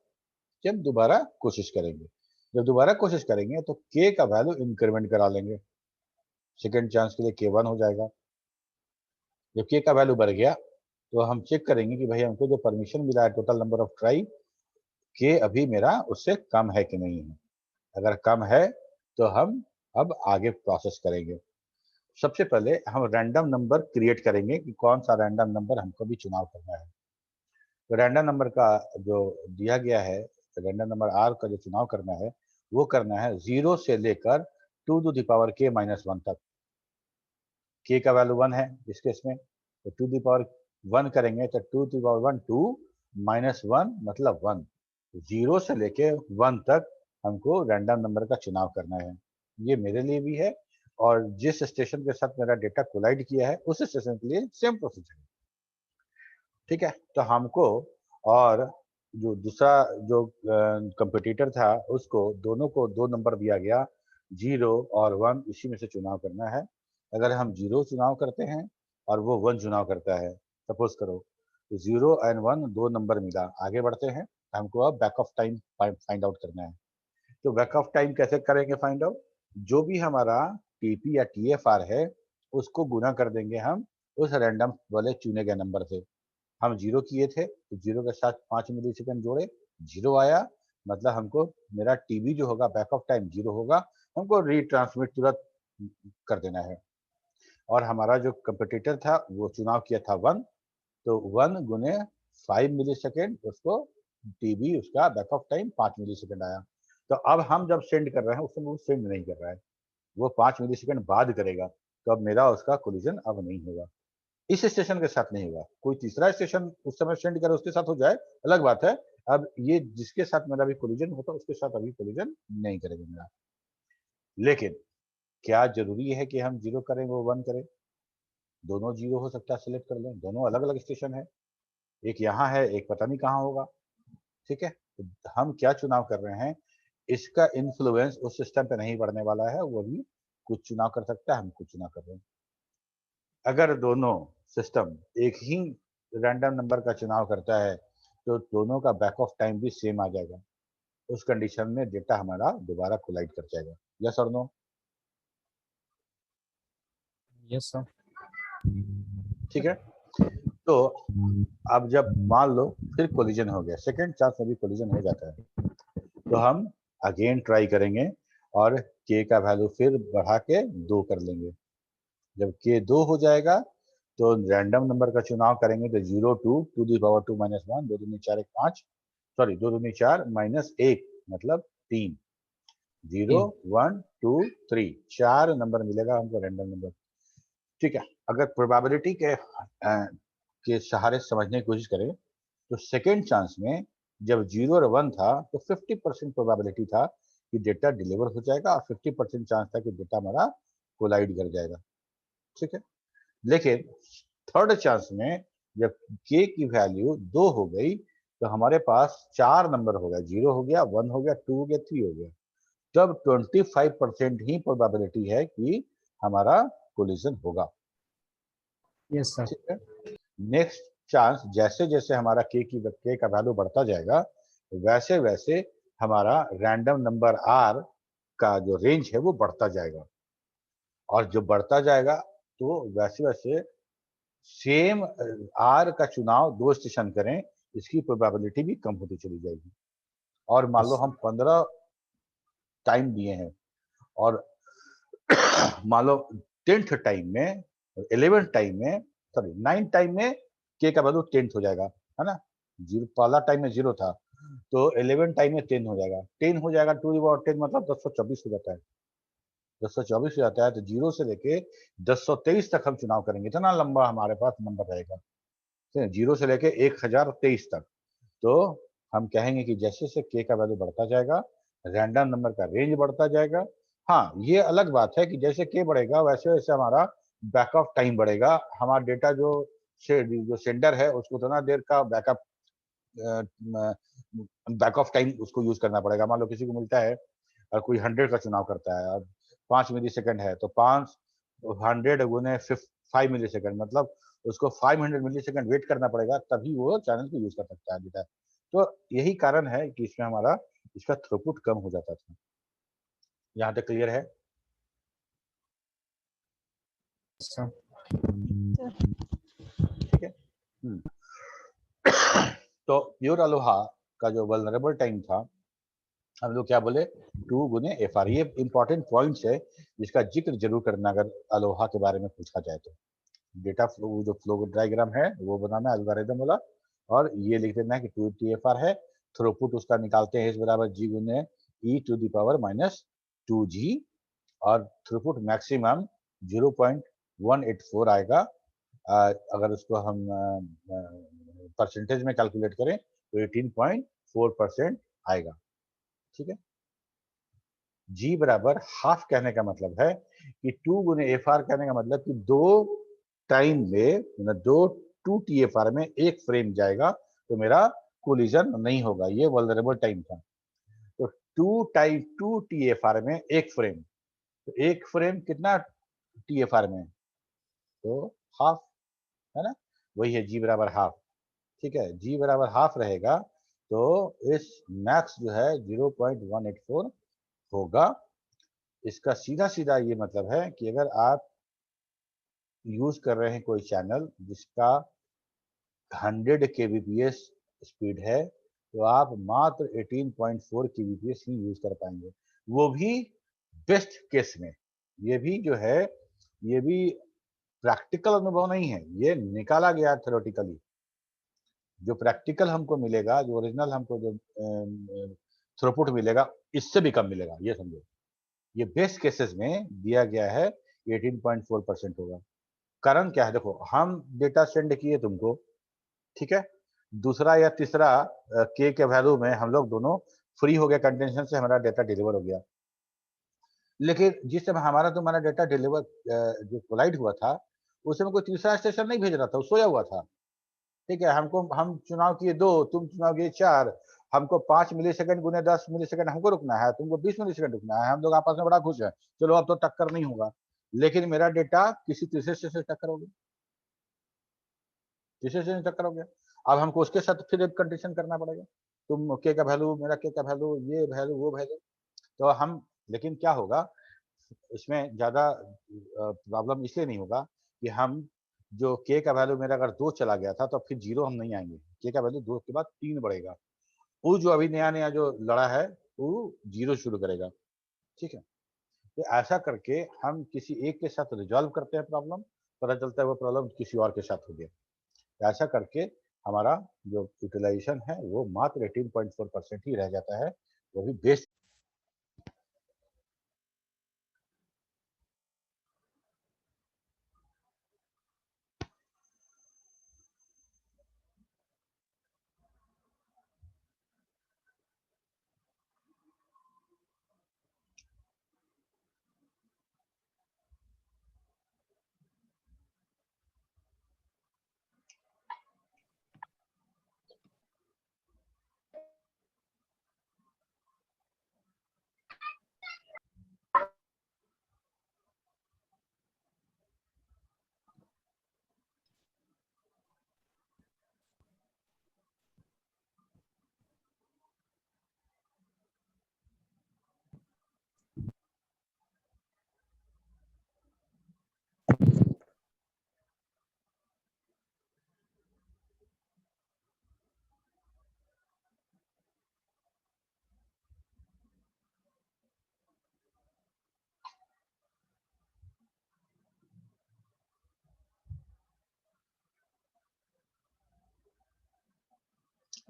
कि हम दोबारा कोशिश करेंगे। जब दोबारा कोशिश करेंगे तो k का वैल्यू इंक्रीमेंट करा लेंगे, सेकेंड चांस के लिए k1 हो जाएगा। जब k का वैल्यू बढ़ गया तो हम चेक करेंगे कि भाई हमको जो परमिशन मिला है total number of try, k अभी मेरा उससे कम है कि नहीं है। अगर कम है तो हम अब आगे प्रोसेस करेंगे। सबसे पहले हम रैंडम नंबर क्रिएट करेंगे कि कौन सा रैंडम नंबर हमको भी चुनाव करना है। तो रैंडम नंबर का जो दिया गया है, रैंडम नंबर r का जो चुनाव करना है वो करना है 0 से लेकर 2 to the power k minus 1 तक। k का वैल्यू 1 है इस केस में, तो 2 टू द पावर 1 करेंगे तो 2 टू द पावर 1 2 माइनस 1 मतलब 1। 0 से लेके 1 तक हमको रैंडम नंबर का चुनाव करना है। ये मेरे लिए भी है, और जिस स्टेशन के साथ मेरा डेटा कोलाइड किया है उस स्टेशन के लिए सेम प्रोसीजर है, ठीक है। तो हमको और जो दूसरा जो कंपटीटर था उसको दोनों को 2 नंबर दिया गया, 0 और 1, इसी में से चुनाव करना है। अगर हम 0 चुनाव करते हैं और वो 1 चुनाव करता है, सपोज करो, तो 0 एंड 1 2 नंबर मिला, आगे बढ़ते हैं। हमको अब back off time find out करना है। तो बैक ऑफ टाइम कैसे करेंगे फाइंड आउट? जो भी हमारा TP या TFR है उसको गुना कर देंगे हम उस रैंडम वाले चुने गए नंबर से। हम 0 किए थे तो 0 के साथ 5 मिली सेकेंड जोड़े, 0 आया, मतलब हमको मेरा TB जो होगा बैक ऑफ टाइम 0 होगा, हमको रीट्रांसमिट तुरंत कर देना है। और हमारा जो कंपटीटर था वो चुनाव किया था 1, तो 1 गुने 5 मिली सेकेंड उसको टीबी उसका back off time 5 millisecond आया। तो अब हम जब सेंड कर रहे हैं उस समय वो सेंड नहीं कर रहा है, वो 5 मिली सेकेंड बाद करेगा, तो अब मेरा उसका कोलिजन अब नहीं होगा, इस स्टेशन के साथ नहीं होगा। कोई तीसरा स्टेशन उस समय सेंड करे उसके साथ हो जाए अलग बात है। अब ये जिसके साथ मेरा भी कोलिजन होता उसके साथ अभी कोलिजन नहीं करेगा मेरा। लेकिन क्या जरूरी है कि हम 0 करें वो 1 करें? दोनों 0 हो सकता है, सिलेक्ट कर लें, दोनों अलग अलग स्टेशन है, एक यहाँ है एक पता नहीं कहाँ होगा। ठीक है, तो हम क्या चुनाव कर रहे हैं, इसका इन्फ्लुएंस उस सिस्टम पे नहीं पड़ने वाला है, वो भी कुछ चुनाव कर सकता है, हम कुछ चुनाव कर रहे हैं। अगर दोनों सिस्टम एक ही रैंडम नंबर का चुनाव करता है तो दोनों का बैक ऑफ टाइम भी सेम आ जाएगा, उस कंडीशन में डेटा हमारा दोबारा कोलाइड कर जाएगा। यस और नो? Yes, sir. ठीक है, तो अब जब मान लो फिर कोलिजन हो गया, सेकेंड चांस में भी कोलिजन हो जाता है, तो हम अगेन ट्राई करेंगे और k का वैल्यू फिर बढ़ा के 2 कर लेंगे। जब k 2 हो जाएगा तो रैंडम नंबर का चुनाव करेंगे, तो 0 2 दी पावर 2 माइनस 1, 2 दूनी 4 1 5, सॉरी 2 दूनी 4 माइनस 1 मतलब 3, 0 1 2 3, 4 नंबर मिलेगा हमको रैंडम नंबर। ठीक है, अगर प्रोबेबिलिटी के सहारे समझने की कोशिश करें तो सेकेंड चांस में जब 0 और 1 था तो 50% प्रोबेबिलिटी था कि डेटा डिलीवर हो जाएगा और 50% चांस था कि डेटा हमारा कोलाइड कर जाएगा। ठीक है, लेकिन थर्ड चांस में जब k की वैल्यू 2 हो गई तो हमारे पास 4 नंबर हो गया, 0 हो गया, 1 हो गया, 2 हो गया, 3 हो गया, तब 25% ही प्रोबेबिलिटी है कि हमारा कोलिजन होगा। Yes, sir. ठीक है, नेक्स्ट चांस जैसे जैसे हमारा k का वैल्यू बढ़ता जाएगा वैसे वैसे हमारा रैंडम नंबर r का जो रेंज है वो बढ़ता जाएगा, और जो बढ़ता जाएगा तो वैसे वैसे सेम r का चुनाव 2 स्टेशन करें, इसकी प्रोबेबिलिटी भी कम होती चली जाएगी। और मान लो हम 15 टाइम दिए हैं और मान लो 10th टाइम में, 11th टाइम में, सॉरी 9th टाइम में k का वैल्यू 10th हो जाएगा, है ना? जीरो पहला टाइम में 0 था तो 11th टाइम में 10 हो जाएगा, 10 हो जाएगा 2 दी पावर 10 मतलब 1024 हो जाता है, 1024 हो जाता है, तो 0 से लेके 1023 तक हम चुनाव करेंगे, इतना लंबा हमारे पास नंबर रहेगा, 0 से लेके 1023 तक। तो हम कहेंगे कि जैसे जैसे k का वैल्यू बढ़ता जाएगा रैंडम नंबर का रेंज बढ़ता जाएगा। हाँ, ये अलग बात है कि जैसे k बढ़ेगा वैसे वैसे हमारा बैक ऑफ टाइम बढ़ेगा, हमारा डेटा जो सेंडर है उसको उतना देर का बैक ऑफ टाइम उसको यूज करना पड़ेगा। मान लो किसी को मिलता है और कोई 100 का चुनाव करता है और 5 मिली सेकेंड है, तो 500 गुने 5 मिली सेकेंड मतलब उसको 500 मिली सेकेंड वेट करना पड़ेगा, तभी वो चैनल को यूज कर सकता है डेटा। तो यही कारण है कि इसमें हमारा इसका थ्रूपुट कम हो जाता था। यहाँ तक क्लियर है? Sir. ठीक है। तो प्योर अलोहा का जो वल्नरेबल टाइम था, हम लोग क्या बोले, 2 गुने FR। ये इंपॉर्टेंट पॉइंट्स है जिसका जिक्र जरूर करना अगर अलोहा के बारे में पूछा जाए तो। डेटा फ्लो जो फ्लो डायग्राम है वो बनाना है एल्गोरिथम वाला, और ये लिख देना है कि 2 TFR है, थ्रूपुट उसका निकालते हैं H बराबर G गुने e to the power minus 2G, और थ्रूपुट मैक्सिमम 0.184 आएगा। अगर उसको हम परसेंटेज में कैलकुलेट करें तो 18.4% आएगा। ठीक है, G बराबर हाफ कहने का मतलब है कि 2 गुने FR कहने का मतलब कि 2 टाइम में मतलब 2 TFR में एक फ्रेम जाएगा तो मेरा कोलिजन नहीं होगा, ये वल्नरेबल टाइम था। तो 2 TFR में एक फ्रेम, तो एक फ्रेम कितना TFR में, तो हाफ, है ना? वही है G बराबर हाफ। ठीक है, G बराबर हाफ रहेगा तो इस मैक्स जो है 0.184 होगा। इसका सीधा सीधा ये मतलब है कि अगर आप यूज कर रहे हैं कोई चैनल जिसका 100 kbps स्पीड है तो आप मात्र 18.4 kbps ही यूज कर पाएंगे, वो भी बेस्ट केस में। ये भी जो है ये भी प्रैक्टिकल अनुभव नहीं है, ये निकाला गया थ्योरेटिकली। जो प्रैक्टिकल हमको मिलेगा, जो ओरिजिनल हमको जो थ्रूपुट मिलेगा, इससे भी कम मिलेगा, ये समझो। ये बेस्ट केसेस में दिया गया है 18.4% होगा। कारण क्या है, देखो हम डेटा सेंड किए तुमको, ठीक है, दूसरा या तीसरा के वैल्यू में हम लोग दोनों फ्री हो गए कंटेंशन से, हमारा डेटा डिलीवर हो गया। लेकिन जिस समय हमारा तुम्हारा डेटा डिलीवर जो कोलाइड हुआ था, उस समय कोई तीसरा स्टेशन नहीं भेज रहा था, वो सोया हुआ था। ठीक है, हम चुनाव किए 2, तुम चुनाव किए 4, हमको 5 मिलीसेकंड गुने 10 मिलीसेकंड हमको रुकना है, तुमको 20 मिलीसेकंड रुकना है, हम लोग आपस में बड़ा खुश है, चलो अब तो टक्कर नहीं होगा। लेकिन मेरा डेटा किसी तीसरे स्टेशन से टक्कर हो गया, तीसरे स्टेशन से टक्कर हो गया। अब हमको उसके साथ फिर एक कंडीशन करना पड़ेगा, तुम के का वैल्यू, मेरा के का वैल्यू, ये वैल्यू, वो वैल्यू, तो हम, लेकिन क्या होगा इसमें ज्यादा प्रॉब्लम इसलिए नहीं होगा कि हम जो के का वैल्यू मेरा अगर 2 चला गया था तो फिर 0 हम नहीं आएंगे, के का वैल्यू 2 के बाद 3 बढ़ेगा, वो जो अभी नया जो लड़ा है वो 0 शुरू करेगा। ठीक है, तो ऐसा करके हम किसी एक के साथ रिजॉल्व करते हैं प्रॉब्लम, पता चलता है वो प्रॉब्लम किसी और के साथ हो गया। ऐसा करके हमारा जो यूटिलाइजेशन है वो मात्र 18.4% ही रह जाता है, वो भी बेस्ट।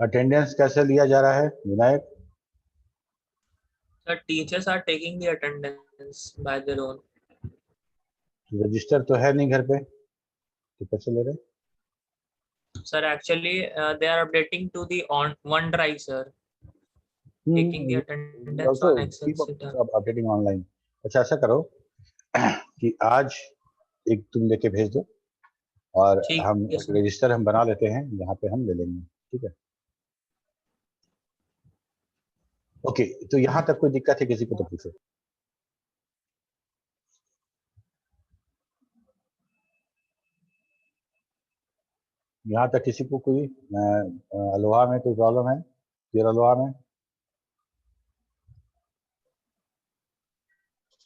अटेंडेंस कैसे लिया जा रहा है Vinayak? Sir, teachers are taking the attendance by their own. Register तो है नहीं घर पे, तो कैसे ले रहे? Sir, actually, they are updating to the OneDrive, sir. Taking the attendance also on Excel keep sheet. updating online. अच्छा ऐसा करो कि आज एक तुम लेके भेज दो और ठीक हम है सर। रजिस्टर हम बना लेते हैं, यहाँ पे हम ले लेंगे, ठीक है। ओके, तो यहाँ तक कोई दिक्कत है किसी को तो पूछो। यहाँ तक किसी को कोई अलोहा में कोई प्रॉब्लम है? फिर अलोहा में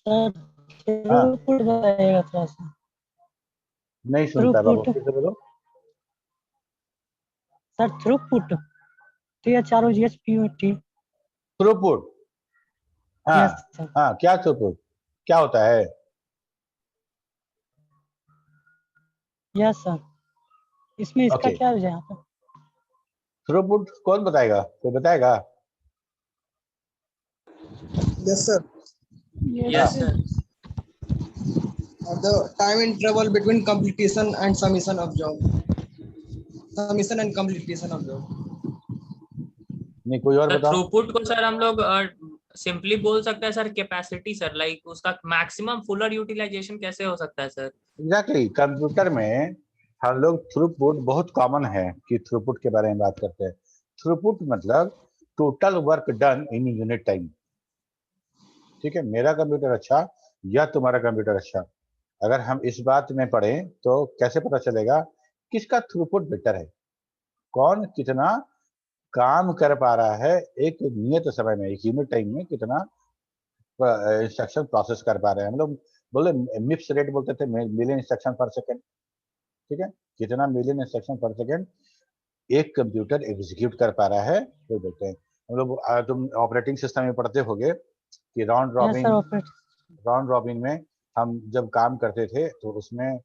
थ्रूपुट बताइएगा थोड़ा सा। नहीं सुन पाया बाबू, फिर से बोलो। Sir throughput, THROUGHPUT। थ्रूपुट, हाँ यस सर। हाँ, क्या थ्रूपुट, क्या होता है? यस सर, इसमें इसका क्या है यहाँ पे? थ्रूपुट कौन बताएगा, कोई बताएगा? Yes, sir. Yes, sir. The time interval between completion and submission of job. Submission and completion of job. नहीं कोई और सर बताओ। थ्रूपुट को सर हम लोग सिंपली बोल सकते हैं सर कैपेसिटी सर, लाइक उसका मैक्सिमम फुलर यूटिलाइजेशन कैसे हो सकता है सर? एग्जैक्टली, कंप्यूटर में हम लोग थ्रूपुट बहुत कॉमन है कि थ्रूपुट के बारे में बात करते हैं। थ्रूपुट मतलब total work done in unit time. ठीक है, मेरा कंप्यूटर अच्छा या तुम्हारा कंप्यूटर अच्छा, अगर हम इस बात में पढ़ें तो कैसे पता चलेगा किसका थ्रूपुट बेटर है, कौन कितना काम कर पा रहा है एक नियत समय में, एक यूनिट टाइम में कितना इंस्ट्रक्शन प्रोसेस कर पा रहे हैं। हम लोग बोले मिप्स रेट बोलते थे, मिलियन इंस्ट्रक्शन पर सेकेंड। ठीक है, कितना मिलियन इंस्ट्रक्शन पर सेकेंड एक कंप्यूटर एग्जीक्यूट कर पा रहा है वो बोलते हैं। हम लोग तुम ऑपरेटिंग सिस्टम में पढ़ते होगे कि राउंड रॉबिन में हम जब काम करते थे तो उसमें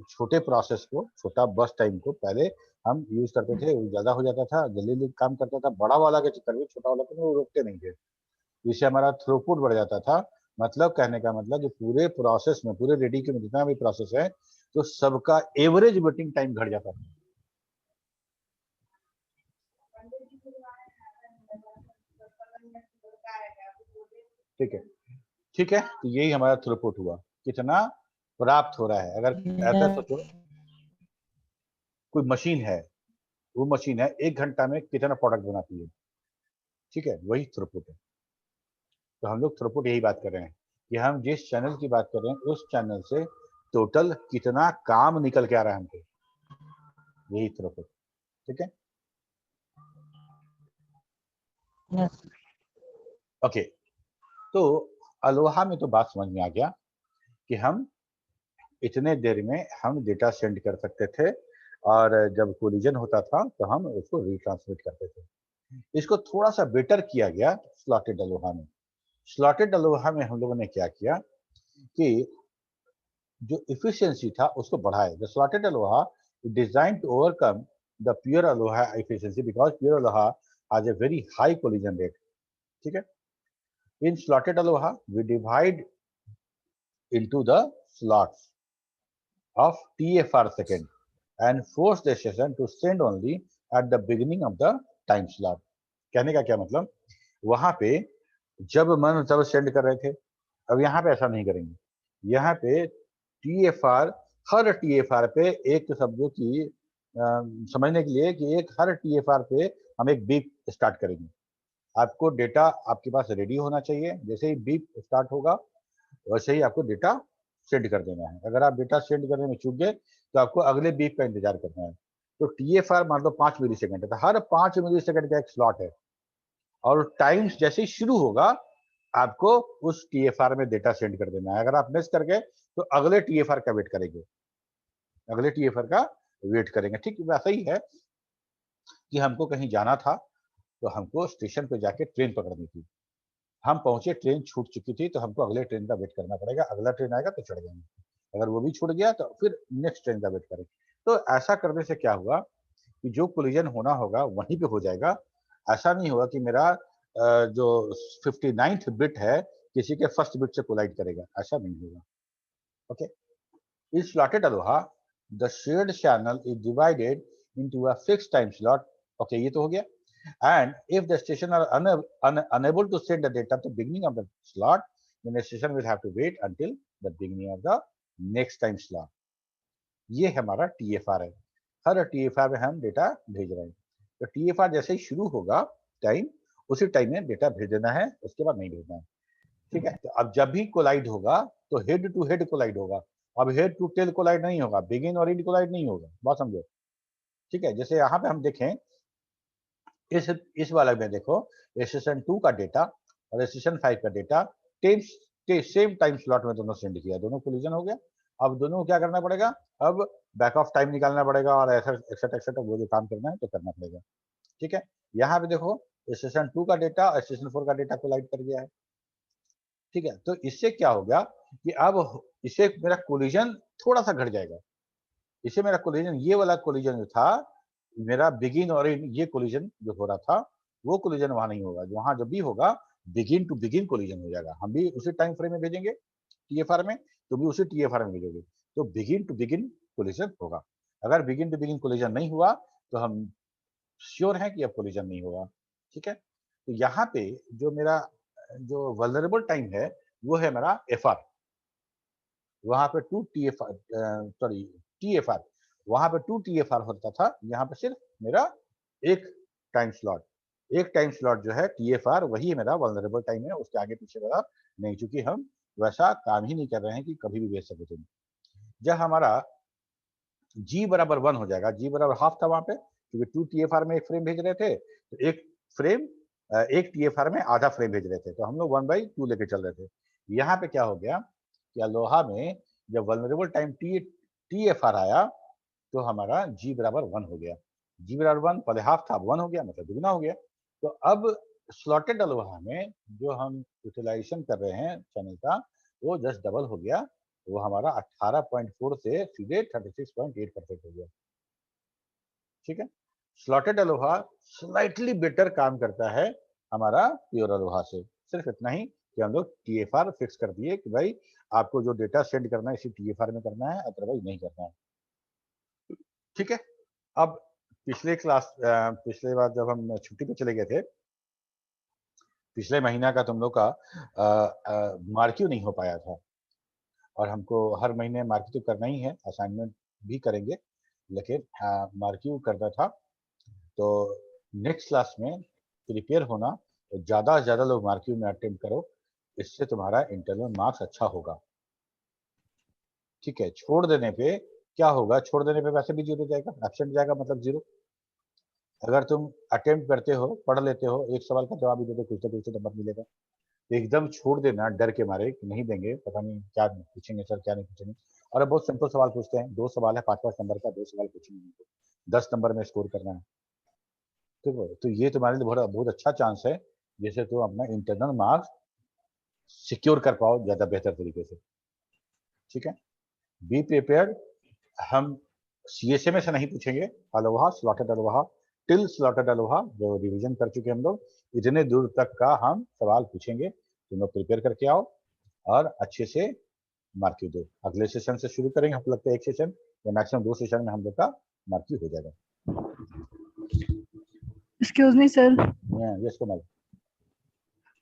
छोटे प्रोसेस को, छोटा बस टाइम को पहले हम यूज करते थे, वो ज्यादा हो जाता था, जल्दी जल्दी काम करता था, बड़ा वाला के चक्कर में छोटा वाला को वो रोकते नहीं थे, इससे हमारा थ्रूपुट बढ़ जाता था। मतलब कहने का मतलब कि पूरे प्रोसेस में, पूरे रेडी के में जितना भी प्रोसेस है, तो सबका एवरेज वेटिंग टाइम घट जाता था। ठीक है, ठीक है, तो यही हमारा थ्रूपुट हुआ, कितना प्राप्त हो रहा है। अगर ऐसा सोचो, कोई मशीन है, वो मशीन है 1 घंटा में कितना प्रोडक्ट बनाती है, ठीक है, वही थ्रूपुट है। तो हम लोग थ्रूपुट यही बात कर रहे हैं कि हम जिस चैनल की बात कर रहे हैं उस चैनल से टोटल कितना काम निकल के आ रहा है हमको, यही थ्रूपुट। ठीक है, यस ओके। तो अलोहा में तो बात समझ में आ गया कि हम इतने देर में हम डेटा सेंड कर सकते थे, और जब कोलिजन होता था तो हम उसको रिट्रांसमिट करते थे। इसको थोड़ा सा बेटर किया गया स्लॉटेड अलोहा में। स्लॉटेड अलोहा में हम लोगों ने क्या किया कि जो इफिशियंसी था उसको बढ़ाया। The slotted Aloha designed to overcome the pure Aloha efficiency because pure aloha has a very high collision rate. ठीक है, in slotted aloha we divide into the slots of TFR second and force the session to send only at the beginning of the time slot. कहने का क्या मतलब, वहां पे जब मन तब सेंड कर रहे थे, अब यहाँ पे ऐसा नहीं करेंगे। यहाँ पे TFR, हर TFR पे एक शब्दों की समझने के लिए कि एक हर TFR पे हम एक बीप स्टार्ट करेंगे। आपको डेटा आपके पास रेडी होना चाहिए, जैसे ही बीप स्टार्ट होगा वैसे ही आपको डेटा सेंड कर देना है। अगर आप डेटा सेंड करने में चूक गए तो आपको अगले बीप का इंतजार करना है। तो TFR मान लो 5 मिली सेकेंड है, तो हर 5 मिली सेकेंड का एक स्लॉट है, और टाइम्स जैसे ही शुरू होगा आपको उस TFR में डेटा सेंड कर देना है। अगर आप मिस कर गए तो अगले TFR का वेट करेंगे, अगले TFR का वेट करेंगे। ठीक वैसा ही है कि हमको कहीं जाना था तो हमको स्टेशन पे जाके ट्रेन पकड़नी थी, हम पहुंचे, ट्रेन छूट चुकी थी, तो हमको अगले ट्रेन का वेट करना पड़ेगा। अगला ट्रेन आएगा तो चढ़ जाएंगे, अगर वो भी छूट गया तो फिर नेक्स्ट ट्रेन का वेट करें। तो ऐसा करने से क्या हुआ कि जो कोलिजन होना होगा वहीं पे हो जाएगा। ऐसा नहीं होगा कि मेरा जो 59th बिट है किसी के फर्स्ट बिट से कोलाइड करेगा, ऐसा नहीं होगा। Okay, in slotted aloha the shared channel is divided into a fixed time slot. Okay, ये तो हो गया। And if the station are unable to send the data at the beginning of the slot, then the station will have to wait until the beginning of the next time slot. ये हमारा TFR है, हर TFR में हम data भेज रहे हैं। तो TFR जैसे ही शुरू होगा टाइम, उसी टाइम में डेटा भेज देना है, उसके बाद नहीं भेजना है। ठीक है, तो अब जब भी कोलाइड होगा तो हेड टू हेड कोलाइड होगा, अब हेड टू टेल कोलाइड नहीं होगा, बिगिन और एंड कोलाइड नहीं होगा। बात समझो, ठीक है। जैसे यहाँ पे हम देखें, इस वाला में देखो, सेशन 2 का डेटा और सेशन 5 का डेटा सेम टाइम स्लॉट में दोनों सेंड किया, दोनों कोलिजन हो गया। अब दोनों को क्या करना पड़ेगा, अब बैक ऑफ टाइम निकालना पड़ेगा और ऐसा एक्सेट्रा एक्सेट्रा वो जो काम करना है तो करना पड़ेगा। ठीक है, यहाँ पे देखो सेशन 2 का डेटा और सेशन 4 का डेटा कोलाइड कर गया है। ठीक है, तो इससे क्या हो गया कि अब इससे मेरा कोलिजन थोड़ा सा घट जाएगा। इससे मेरा कोलिजन, ये वाला कोलिजन जो था मेरा बिगिन और एंड, ये कोलिजन जो हो रहा था वो कोलिजन वहां नहीं होगा। वहां जब भी होगा बिगिन टू बिगिन कोलिजन हो जाएगा। हम भी उसी टाइम फ्रेम में भेजेंगे TFR में, तो भी उसी TFR में भेजोगे, तो बिगिन टू बिगिन कोलिजन होगा। अगर बिगिन टू बिगिन कोलिजन नहीं हुआ तो हम श्योर हैं कि अब कोलिजन नहीं होगा। ठीक है, तो यहाँ पे जो मेरा जो वल्नरेबल टाइम है वो है मेरा FR, वहां पे 2 TFR, सॉरी TFR, वहां पे 2 TFR होता था, यहाँ पे सिर्फ मेरा एक टाइम स्लॉट, एक टाइम स्लॉट जो है TFR वही मेरा वल्नरेबल टाइम है, उसके आगे पीछे वाला नहीं, चूंकि हम वैसा काम ही नहीं कर रहे हैं कि कभी भी भेज सके तुम। जब हमारा G बराबर 1 हो जाएगा, G बराबर हाफ था वहां पे, क्योंकि 2 TFR में एक फ्रेम भेज रहे थे, तो एक फ्रेम एक TFR में आधा फ्रेम भेज रहे थे, तो हम लोग 1/2 लेके चल रहे थे। यहाँ पे क्या हो गया कि अलोहा में जब वल्नरेबल टाइम TFR आया तो हमारा G बराबर 1 हो गया। G बराबर 1, पहले हाफ था, अब 1 हो गया, मतलब दुगना हो गया। तो अब स्लॉटेड अलोहा में जो हम यूटिलाइजेशन कर रहे हैं चैनल का, वो जस्ट डबल हो गया, वो हमारा 18.4 से सीधे 36.8% हो गया। ठीक है। स्लॉटेड अलोहा स्लाइटली बेटर काम करता है हमारा प्योर अलोहा से। सिर्फ इतना ही कि हम लोग TFR फिक्स कर दिए कि भाई आपको जो डेटा सेंड करना है इसी TFR में करना है, अदरवाइज नहीं करना है। ठीक है। अब पिछले बार जब हम छुट्टी पे चले गए थे, पिछले महीना का तुम लोग का मार्क्यू नहीं हो पाया था, और हमको हर महीने मार्क्यू तो करना ही है, असाइनमेंट भी करेंगे, लेकिन मार्क्यू करना था। तो नेक्स्ट क्लास में प्रिपेयर होना, तो ज़्यादा से ज़्यादा लोग मार्क्यू में अटेम्प्ट करो, इससे तुम्हारा इंटरनल मार्क्स अच्छा होगा। ठीक है। छोड़ देने पे क्या होगा, छोड़ देने पे वैसे भी 0 जाएगा, एब्सेंट जाएगा मतलब 0। अगर तुम अटेम्प्ट करते हो, पढ़ लेते हो, एक सवाल का जवाब भी देते, कुछ तो नंबर मिलेगा। तो एकदम छोड़ देना डर के मारे कि नहीं देंगे, पता नहीं क्या पूछेंगे सर, क्या नहीं पूछेंगे। और अब बहुत सिंपल सवाल पूछते हैं, 2 सवाल है 5-5 नंबर का, 2 सवाल पूछेंगे, 10 नंबर में स्कोर करना है। तो ये तुम्हारे लिए बहुत अच्छा चांस है, जिससे तुम अपना इंटरनल मार्क्स सिक्योर कर पाओ ज़्यादा बेहतर तरीके से। ठीक है। Be prepared. हम CSA में से नहीं पूछेंगे, Aloha, slotted Aloha, till slotted Aloha जो रिवीजन कर चुके हम लोग, इतने दूर तक का हम सवाल पूछेंगे। तुम लोग प्रिपेयर करके आओ और अच्छे से मार्क्यू दो। अगले सेशन से शुरू करेंगे, हमको लगता है 1 सेशन या मैक्सिमम 2 सेशन में हम लोग का मार्क्यू हो जाएगा। Excuse me, sir. Yes Komal.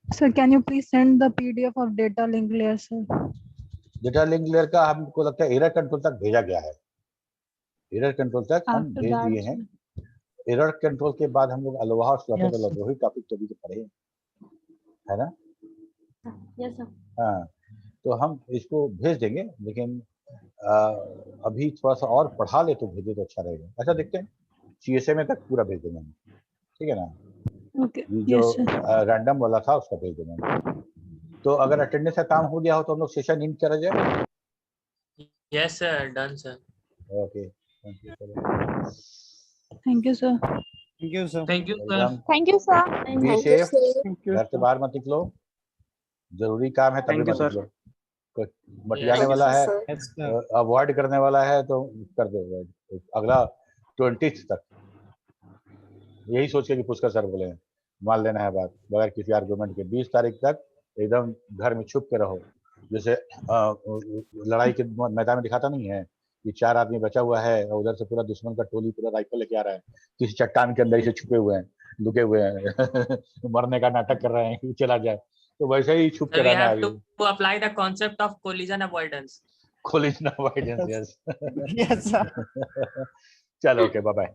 Sir, can you please send the PDF of data link layer, sir? Data link layer का हमको लगता है एरर कंट्रोल तक भेजा गया है, एरर कंट्रोल तक हम After भेज that, दिए हैं। एरर कंट्रोल के बाद हम लोग अलोहा और स्लॉटेड Yes, अलोहा sir. दो ही टॉपिक तो भी तो पढ़े हैं, है ना? Yes sir. हाँ, तो हम इसको भेज देंगे, लेकिन अभी थोड़ा सा और पढ़ा ले तो भेजे तो अच्छा रहेगा। ऐसा देखते हैं, CSA में तक पूरा भेज देंगे हम, ठीक है ना? okay. ये जो Yes, sir. रैंडम वाला था उसका भेज देंगे हम। तो अगर अटेंडेंस का काम हो गया हो तो हम लोग सेशन इन करा जाए। Yes, sir. Done, sir. Okay, thank you. Thank you, sir. Thank you, sir. Thank you, sir. Welcome. Thank you sir. Be safe, Thank you, घर से sir. बाहर मत निकलो, जरूरी काम है तभी Thank you, मत sir. निकलो। कोई बतियाने Yes, वाला है, Yes, sir. अवॉइड करने वाला है तो कर दो avoid। अगला 20 तक यही सोच के कि पुष्कर सर बोले हैं, मान लेना है बात बगैर किसी आर्गुमेंट के। 20 तारीख तक एकदम घर में छुप के रहो। जैसे लड़ाई के मैदान में दिखाता नहीं है कि 4 आदमी बचा हुआ है और उधर से पूरा दुश्मन का टोली पूरा राइफल लेके आ रहा है, किसी चट्टान के अंदर ही से छुपे हुए हैं, लुके हुए हैं मरने का नाटक कर रहे हैं कि चला जाए, तो वैसे ही छुप के So we रहना है have अभी। to apply the concept of collision avoidance. collision avoidance, yes। Yes, sir. चलो, okay, bye bye.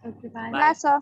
Okay bye. Bye. Sir.